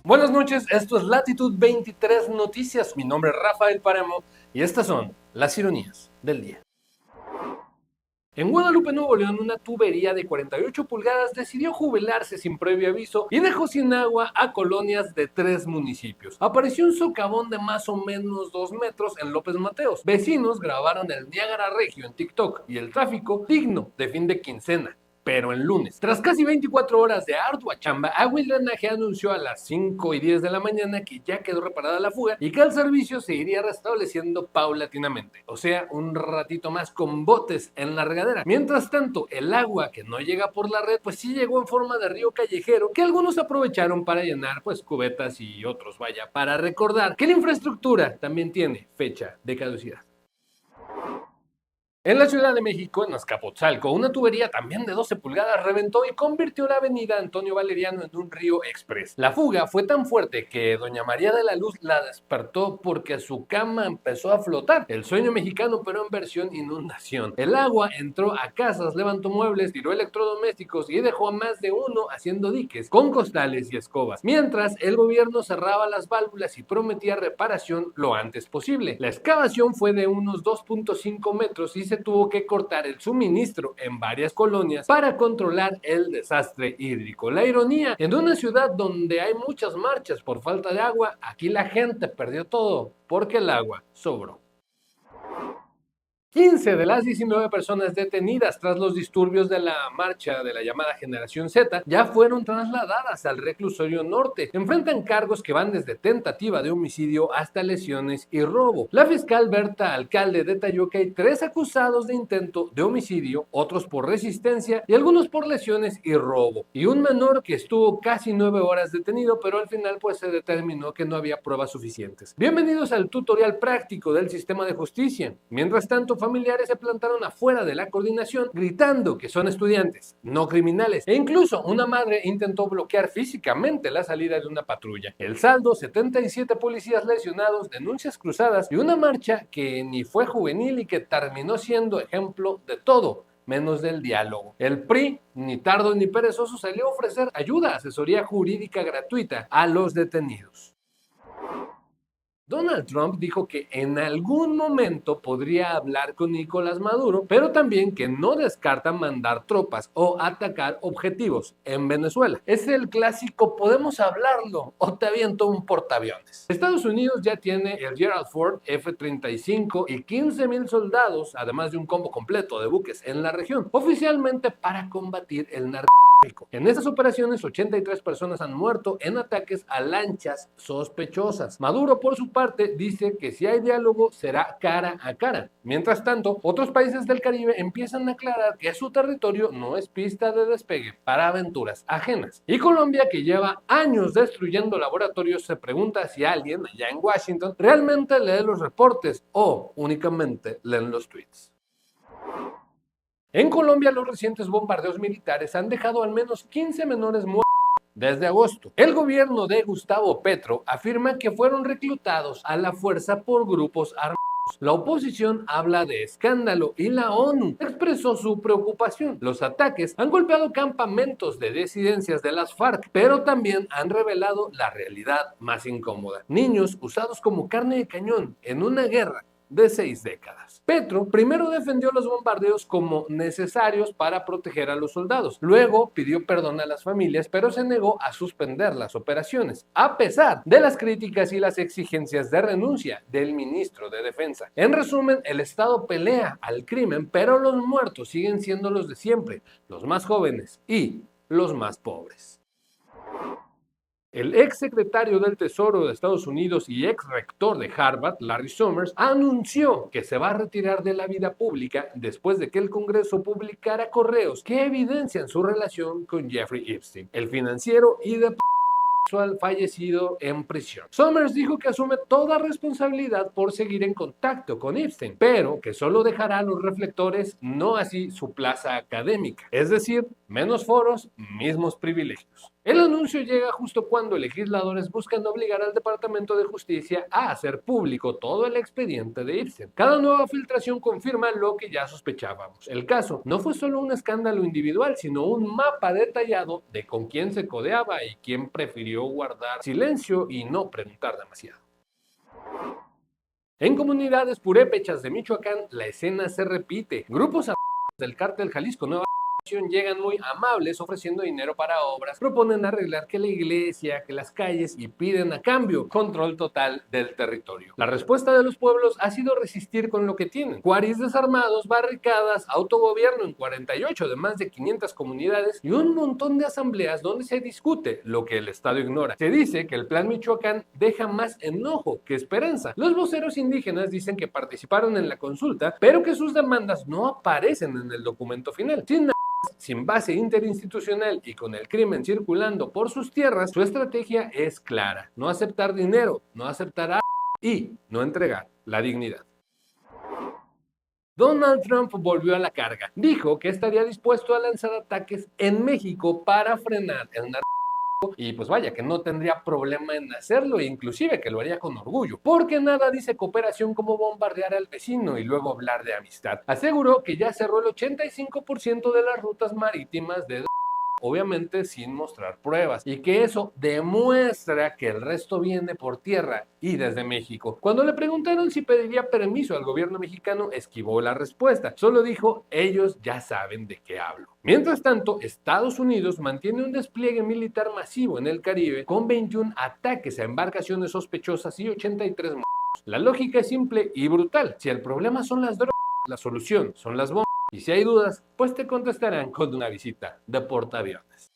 Buenas noches, esto es Latitud 23 Noticias. Mi nombre es Rafael Paremo y estas son las ironías del día. En Guadalupe, Nuevo León, una tubería de 48 pulgadas decidió jubilarse sin previo aviso y dejó sin agua a colonias de 3 municipios. Apareció un socavón de más o menos 2 metros en López Mateos. Vecinos grabaron el Niágara Regio en TikTok y el tráfico digno de fin de quincena. Pero el lunes, tras casi 24 horas de ardua chamba, Agua y Drenaje anunció a las 5:10 de la mañana que ya quedó reparada la fuga y que el servicio se iría restableciendo paulatinamente. O sea, un ratito más con botes en la regadera. Mientras tanto, el agua que no llega por la red, pues sí llegó en forma de río callejero, que algunos aprovecharon para llenar pues cubetas y otros, vaya, para recordar que la infraestructura también tiene fecha de caducidad. En la Ciudad de México, en Azcapotzalco, una tubería también de 12 pulgadas reventó y convirtió la avenida Antonio Valeriano en un río express. La fuga fue tan fuerte que doña María de la Luz la despertó porque su cama empezó a flotar. El sueño mexicano, pero en versión inundación. El agua entró a casas, levantó muebles, tiró electrodomésticos y dejó a más de uno haciendo diques con costales y escobas. Mientras, el gobierno cerraba las válvulas y prometía reparación lo antes posible. La excavación fue de unos 2.5 metros y se tuvo que cortar el suministro en varias colonias para controlar el desastre hídrico. La ironía, en una ciudad donde hay muchas marchas por falta de agua, aquí la gente perdió todo porque el agua sobró. 15 de las 19 personas detenidas tras los disturbios de la marcha de la llamada Generación Z ya fueron trasladadas al reclusorio norte. Enfrentan cargos que van desde tentativa de homicidio hasta lesiones y robo. La fiscal Berta Alcalde detalló que hay 3 acusados de intento de homicidio, otros por resistencia y algunos por lesiones y robo. Y un menor que estuvo casi 9 horas detenido, pero al final pues se determinó que no había pruebas suficientes. Bienvenidos al tutorial práctico del sistema de justicia. Mientras tanto, familiares se plantaron afuera de la coordinación gritando que son estudiantes, no criminales, e incluso una madre intentó bloquear físicamente la salida de una patrulla. El saldo, 77 policías lesionados, denuncias cruzadas y una marcha que ni fue juvenil y que terminó siendo ejemplo de todo menos del diálogo. El PRI, ni tardo ni perezoso, salió a ofrecer ayuda, asesoría jurídica gratuita a los detenidos. Donald Trump dijo que en algún momento podría hablar con Nicolás Maduro, pero también que no descarta mandar tropas o atacar objetivos en Venezuela. Es el clásico podemos hablarlo o te aviento un portaaviones. Estados Unidos ya tiene el Gerald Ford F-35 y 15,000 soldados, además de un combo completo de buques en la región, oficialmente para combatir el narcotráfico. En estas operaciones, 83 personas han muerto en ataques a lanchas sospechosas. Maduro, por su parte, dice que si hay diálogo será cara a cara. Mientras tanto, otros países del Caribe empiezan a aclarar que su territorio no es pista de despegue para aventuras ajenas. Y Colombia, que lleva años destruyendo laboratorios, se pregunta si alguien allá en Washington realmente lee los reportes o únicamente leen los tweets. En Colombia, los recientes bombardeos militares han dejado al menos 15 menores muertos desde agosto. El gobierno de Gustavo Petro afirma que fueron reclutados a la fuerza por grupos armados. La oposición habla de escándalo y la ONU expresó su preocupación. Los ataques han golpeado campamentos de disidencias de las FARC, pero también han revelado la realidad más incómoda. Niños usados como carne de cañón en una guerra de 6 décadas. Petro primero defendió los bombardeos como necesarios para proteger a los soldados. Luego pidió perdón a las familias, pero se negó a suspender las operaciones, a pesar de las críticas y las exigencias de renuncia del ministro de Defensa. En resumen, el Estado pelea al crimen, pero los muertos siguen siendo los de siempre, los más jóvenes y los más pobres. El ex secretario del Tesoro de Estados Unidos y ex rector de Harvard, Larry Summers, anunció que se va a retirar de la vida pública después de que el Congreso publicara correos que evidencian su relación con Jeffrey Epstein, el financiero y de fallecido en prisión. Summers dijo que asume toda responsabilidad por seguir en contacto con Epstein, pero que solo dejará los reflectores, no así su plaza académica, es decir, menos foros, mismos privilegios. El anuncio llega justo cuando legisladores buscan obligar al Departamento de Justicia a hacer público todo el expediente de Epstein. Cada nueva filtración confirma lo que ya sospechábamos. El caso no fue solo un escándalo individual, sino un mapa detallado de con quién se codeaba y quién prefirió prefirió guardar silencio y no preguntar demasiado. En comunidades purépechas de Michoacán, la escena se repite. Grupos del cártel Jalisco Nueva llegan muy amables ofreciendo dinero para obras, proponen arreglar que la iglesia, que las calles y piden a cambio control total del territorio. La respuesta de los pueblos ha sido resistir con lo que tienen. Cuaris desarmados, barricadas, autogobierno en 48 de más de 500 comunidades y un montón de asambleas donde se discute lo que el Estado ignora. Se dice que el Plan Michoacán deja más enojo que esperanza. Los voceros indígenas dicen que participaron en la consulta, pero que sus demandas no aparecen en el documento final. Sin base interinstitucional y con el crimen circulando por sus tierras, su estrategia es clara: no aceptar dinero, no aceptar y no entregar la dignidad. Donald Trump volvió a la carga. Dijo que estaría dispuesto a lanzar ataques en México para frenar el narcotráfico y pues vaya que no tendría problema en hacerlo, e inclusive que lo haría con orgullo, porque nada dice cooperación como bombardear al vecino y luego hablar de amistad. Aseguró que ya cerró el 85% de las rutas marítimas de obviamente sin mostrar pruebas, y que eso demuestra que el resto viene por tierra y desde México. Cuando le preguntaron si pediría permiso al gobierno mexicano, esquivó la respuesta. Solo dijo: ellos ya saben de qué hablo. Mientras tanto, Estados Unidos mantiene un despliegue militar masivo en el Caribe con 21 ataques a embarcaciones sospechosas y 83 muertos. La lógica es simple y brutal. Si el problema son las drogas, la solución son las bombas. Y si hay dudas, pues te contestarán con una visita de portaaviones.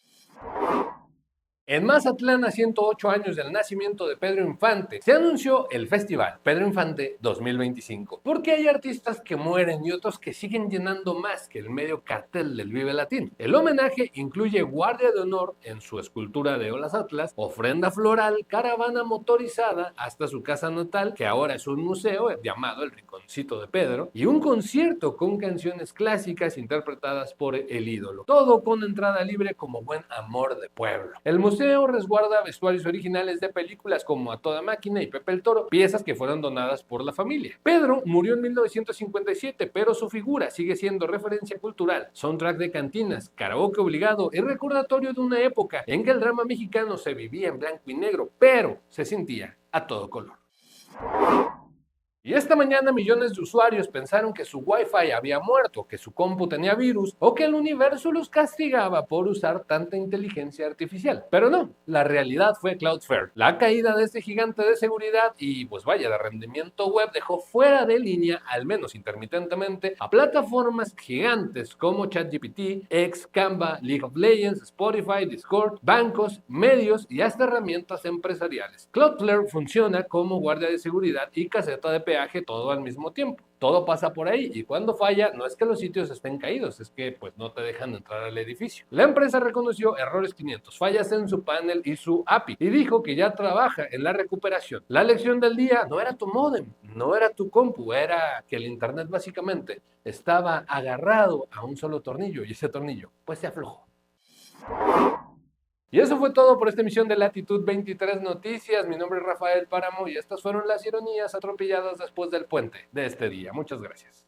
En Mazatlán, a 108 años del nacimiento de Pedro Infante, se anunció el festival Pedro Infante 2025. Porque hay artistas que mueren y otros que siguen llenando más que el medio cartel del Vive Latino. El homenaje incluye guardia de honor en su escultura de Olas Atlas, ofrenda floral, caravana motorizada hasta su casa natal, que ahora es un museo llamado El Rinconcito de Pedro, y un concierto con canciones clásicas interpretadas por el ídolo. Todo con entrada libre como buen amor de pueblo. El museo resguarda vestuarios originales de películas como A Toda Máquina y Pepe el Toro, piezas que fueron donadas por la familia. Pedro murió en 1957, pero su figura sigue siendo referencia cultural, soundtrack de cantinas, karaoke obligado y recordatorio de una época en que el drama mexicano se vivía en blanco y negro, pero se sentía a todo color. Y esta mañana millones de usuarios pensaron que su Wi-Fi había muerto, que su compu tenía virus o que el universo los castigaba por usar tanta inteligencia artificial. Pero no, la realidad fue Cloudflare. La caída de este gigante de seguridad y pues vaya de rendimiento web dejó fuera de línea, al menos intermitentemente, a plataformas gigantes como ChatGPT, X, Canva, League of Legends, Spotify, Discord, bancos, medios y hasta herramientas empresariales. Cloudflare funciona como guardia de seguridad y caseta de peaje todo al mismo tiempo. Todo pasa por ahí y cuando falla no es que los sitios estén caídos, es que pues no te dejan entrar al edificio. La empresa reconoció errores 500, fallas en su panel y su API y dijo que ya trabaja en la recuperación. La lección del día no era tu módem, no era tu compu, era que el internet básicamente estaba agarrado a un solo tornillo y ese tornillo pues se aflojó. Y eso fue todo por esta emisión de Latitud 23 Noticias. Mi nombre es Rafael Páramo y estas fueron las ironías atropelladas después del puente de este día. Muchas gracias.